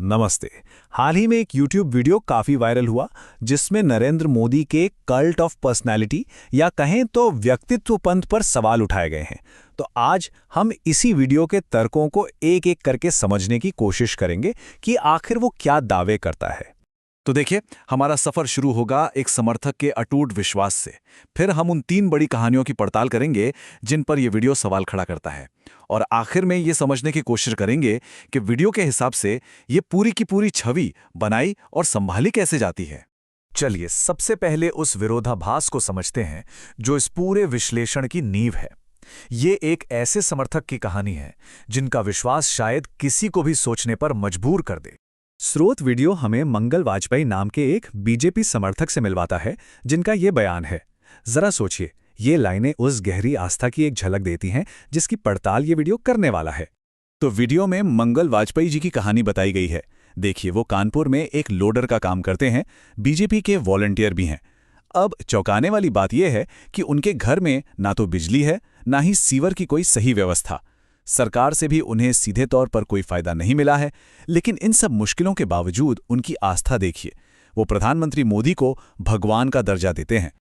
नमस्ते। हाल ही में एक YouTube वीडियो काफी वायरल हुआ जिसमें नरेंद्र मोदी के कल्ट ऑफ पर्सनैलिटी या कहें तो व्यक्तित्व पंथ पर सवाल उठाए गए हैं। तो आज हम इसी वीडियो के तर्कों को एक एक करके समझने की कोशिश करेंगे कि आखिर वो क्या दावे करता है। तो देखिए, हमारा सफर शुरू होगा एक समर्थक के अटूट विश्वास से। फिर हम उन 3 बड़ी कहानियों की पड़ताल करेंगे जिन पर यह वीडियो सवाल खड़ा करता है, और आखिर में ये समझने की कोशिश करेंगे कि वीडियो के हिसाब से ये पूरी की पूरी छवि बनाई और संभाली कैसे जाती है। चलिए सबसे पहले उस विरोधाभास को समझते हैं जो इस पूरे विश्लेषण की नींव है। ये एक ऐसे समर्थक की कहानी है जिनका विश्वास शायद किसी को भी सोचने पर मजबूर कर दे। स्रोत वीडियो हमें मंगल वाजपेयी नाम के एक बीजेपी समर्थक से मिलवाता है जिनका ये बयान है। जरा सोचिए, ये लाइनें उस गहरी आस्था की एक झलक देती हैं जिसकी पड़ताल ये वीडियो करने वाला है। तो वीडियो में मंगल वाजपेयी जी की कहानी बताई गई है। देखिए, वो कानपुर में एक लोडर का काम करते हैं, बीजेपी के वॉलंटियर भी हैं। अब चौंकाने वाली बात यह है कि उनके घर में ना तो बिजली है, ना ही सीवर की कोई सही व्यवस्था। सरकार से भी उन्हें सीधे तौर पर कोई फायदा नहीं मिला है, लेकिन इन सब मुश्किलों के बावजूद उनकी आस्था देखिए। वो प्रधानमंत्री मोदी को भगवान का दर्जा देते हैं।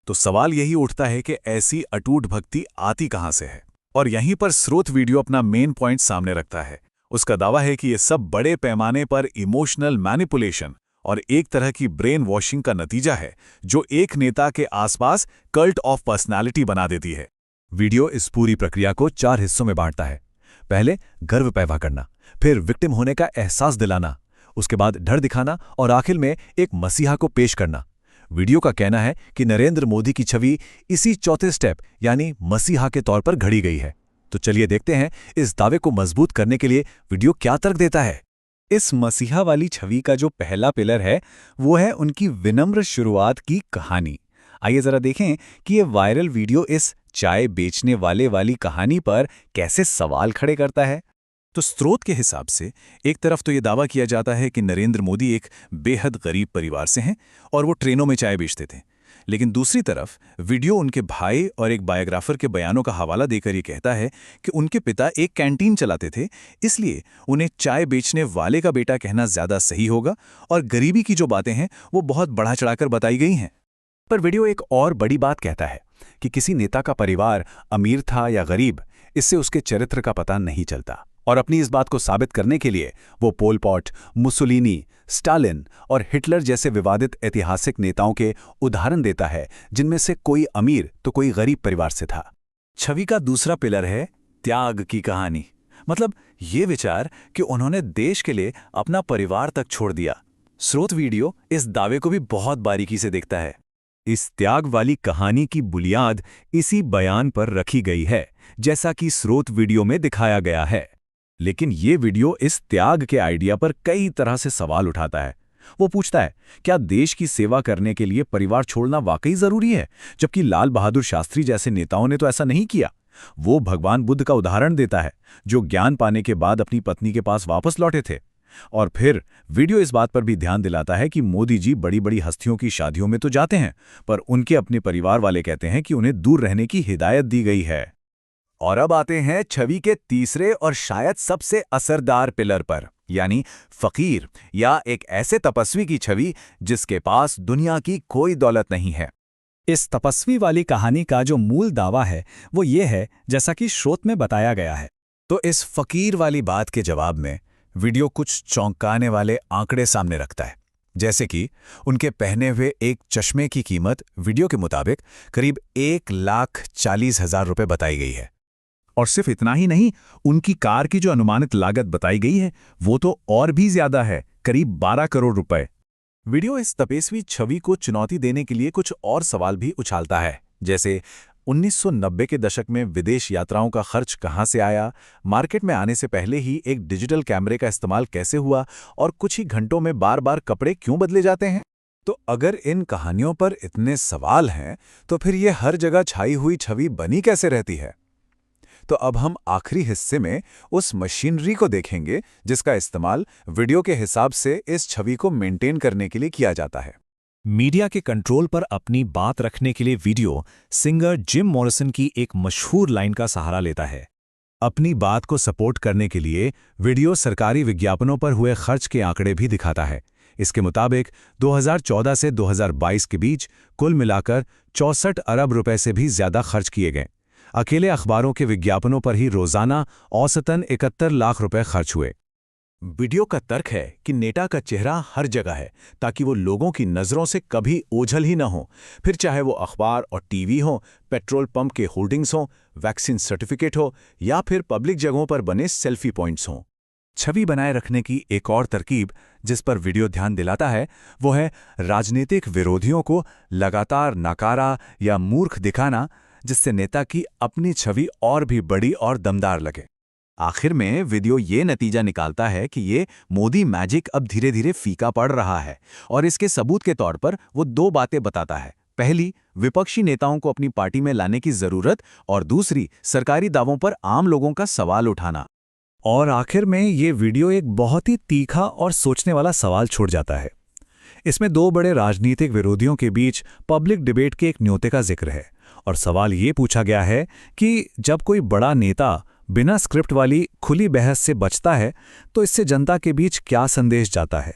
तो सवाल यही उठता है कि ऐसी अटूट भक्ति आती कहां से है? और यहीं पर स्रोत वीडियो अपना मेन पॉइंट सामने रखता है। उसका दावा है कि ये सब बड़े पैमाने पर इमोशनल मैनिपुलेशन और एक तरह की ब्रेन वॉशिंग का नतीजा है, जो एक नेता के आसपास कल्ट ऑफ पर्सनैलिटी बना देती है। वीडियो इस पूरी प्रक्रिया को 4 हिस्सों में बांटता है। पहले गर्व पैदा करना, फिर विक्टिम होने का एहसास दिलाना, उसके बाद डर दिखाना और आखिर में एक मसीहा को पेश करना। वीडियो का कहना है कि नरेंद्र मोदी की छवि इसी चौथे स्टेप यानी मसीहा के तौर पर घड़ी गई है। तो चलिए देखते हैं इस दावे को मजबूत करने के लिए वीडियो क्या तर्क देता है। इस मसीहा वाली छवि का जो पहला पिलर है वो है उनकी विनम्र शुरुआत की कहानी। आइए जरा देखें कि ये वायरल वीडियो इस चाय बेचने वाले वाली कहानी पर कैसे सवाल खड़े करता है। तो स्रोत के हिसाब से एक तरफ तो ये दावा किया जाता है कि नरेंद्र मोदी एक बेहद गरीब परिवार से हैं और वो ट्रेनों में चाय बेचते थे, लेकिन दूसरी तरफ वीडियो उनके भाई और एक बायोग्राफर के बयानों का हवाला देकर ये कहता है कि उनके पिता एक कैंटीन चलाते थे, इसलिए उन्हें चाय बेचने वाले का बेटा कहना ज्यादा सही होगा, और गरीबी की जो बातें हैं वो बहुत बढ़ा चढ़ाकर बताई गई हैं। पर वीडियो एक और बड़ी बात कहता है कि किसी नेता का परिवार अमीर था या गरीब, इससे उसके चरित्र का पता नहीं चलता। और अपनी इस बात को साबित करने के लिए वो पोल पॉट, मुसोलिनी, स्टालिन और हिटलर जैसे विवादित ऐतिहासिक नेताओं के उदाहरण देता है जिनमें से कोई अमीर तो कोई गरीब परिवार से था। छवि का दूसरा पिलर है त्याग की कहानी, मतलब ये विचार कि उन्होंने देश के लिए अपना परिवार तक छोड़ दिया। स्रोत वीडियो इस दावे को भी बहुत बारीकी से देखता है। इस त्याग वाली कहानी की बुनियाद इसी बयान पर रखी गई है, जैसा कि स्रोत वीडियो में दिखाया गया है। लेकिन ये वीडियो इस त्याग के आइडिया पर कई तरह से सवाल उठाता है। वो पूछता है, क्या देश की सेवा करने के लिए परिवार छोड़ना वाकई जरूरी है, जबकि लाल बहादुर शास्त्री जैसे नेताओं ने तो ऐसा नहीं किया। वो भगवान बुद्ध का उदाहरण देता है, जो ज्ञान पाने के बाद अपनी पत्नी के पास वापस लौटे थे। और फिर वीडियो इस बात पर भी ध्यान दिलाता है कि मोदी जी बड़ी बड़ी हस्तियों की शादियों में तो जाते हैं, पर उनके अपने परिवार वाले कहते हैं कि उन्हें दूर रहने की हिदायत दी गई है। और अब आते हैं छवि के तीसरे और शायद सबसे असरदार पिलर पर, यानी फकीर या एक ऐसे तपस्वी की छवि जिसके पास दुनिया की कोई दौलत नहीं है। इस तपस्वी वाली कहानी का जो मूल दावा है वो ये है, जैसा कि स्रोत में बताया गया है। तो इस फकीर वाली बात के जवाब में वीडियो कुछ चौंकाने वाले आंकड़े सामने रखता है, जैसे कि उनके पहने हुए एक चश्मे की कीमत वीडियो के मुताबिक करीब 1,40,000 रुपए बताई गई है। और सिर्फ इतना ही नहीं, उनकी कार की जो अनुमानित लागत बताई गई है वो तो और भी ज्यादा है, करीब 12 करोड़ रुपए। वीडियो इस तपस्वी छवि को चुनौती देने के लिए कुछ और सवाल भी उछालता है, जैसे 1990 के दशक में विदेश यात्राओं का खर्च कहां से आया, मार्केट में आने से पहले ही एक डिजिटल कैमरे का इस्तेमाल कैसे हुआ, और कुछ ही घंटों में बार बार कपड़े क्यों बदले जाते हैं। तो अगर इन कहानियों पर इतने सवाल हैं तो फिर ये हर जगह छाई हुई छवि बनी कैसे रहती है। तो अब हम आखिरी हिस्से में उस मशीनरी को देखेंगे जिसका इस्तेमाल वीडियो के हिसाब से इस छवि को मेंटेन करने के लिए किया जाता है। मीडिया के कंट्रोल पर अपनी बात रखने के लिए वीडियो सिंगर जिम मॉरिसन की एक मशहूर लाइन का सहारा लेता है। अपनी बात को सपोर्ट करने के लिए वीडियो सरकारी विज्ञापनों पर हुए खर्च के आंकड़े भी दिखाता है। इसके मुताबिक 2014 से 2022 के बीच कुल मिलाकर 64 अरब रुपए से भी ज्यादा खर्च किए गए। अकेले अखबारों के विज्ञापनों पर ही रोजाना औसतन 71 लाख रुपए खर्च हुए। वीडियो का तर्क है कि नेता का चेहरा हर जगह है ताकि वो लोगों की नज़रों से कभी ओझल ही न हो, फिर चाहे वो अखबार और टीवी हो, पेट्रोल पंप के होर्डिंग्स हो, वैक्सीन सर्टिफिकेट हो या फिर पब्लिक जगहों पर बने सेल्फी पॉइंट्स हों। छवि बनाए रखने की एक और तरकीब जिस पर वीडियो ध्यान दिलाता है वो है राजनीतिक विरोधियों को लगातार नकारा या मूर्ख दिखाना, जिससे नेता की अपनी छवि और भी बड़ी और दमदार लगे। आखिर में वीडियो ये नतीजा निकालता है कि ये मोदी मैजिक अब धीरे धीरे फीका पड़ रहा है और इसके सबूत के तौर पर वो दो बातें बताता है। पहली, विपक्षी नेताओं को अपनी पार्टी में लाने की जरूरत, और दूसरी, सरकारी दावों पर आम लोगों का सवाल उठाना। और आखिर में ये वीडियो एक बहुत ही तीखा और सोचने वाला सवाल छोड़ जाता है। इसमें दो बड़े राजनीतिक विरोधियों के बीच पब्लिक डिबेट के एक न्योते का जिक्र है और सवाल ये पूछा गया है कि जब कोई बड़ा नेता बिना स्क्रिप्ट वाली खुली बहस से बचता है तो इससे जनता के बीच क्या संदेश जाता है।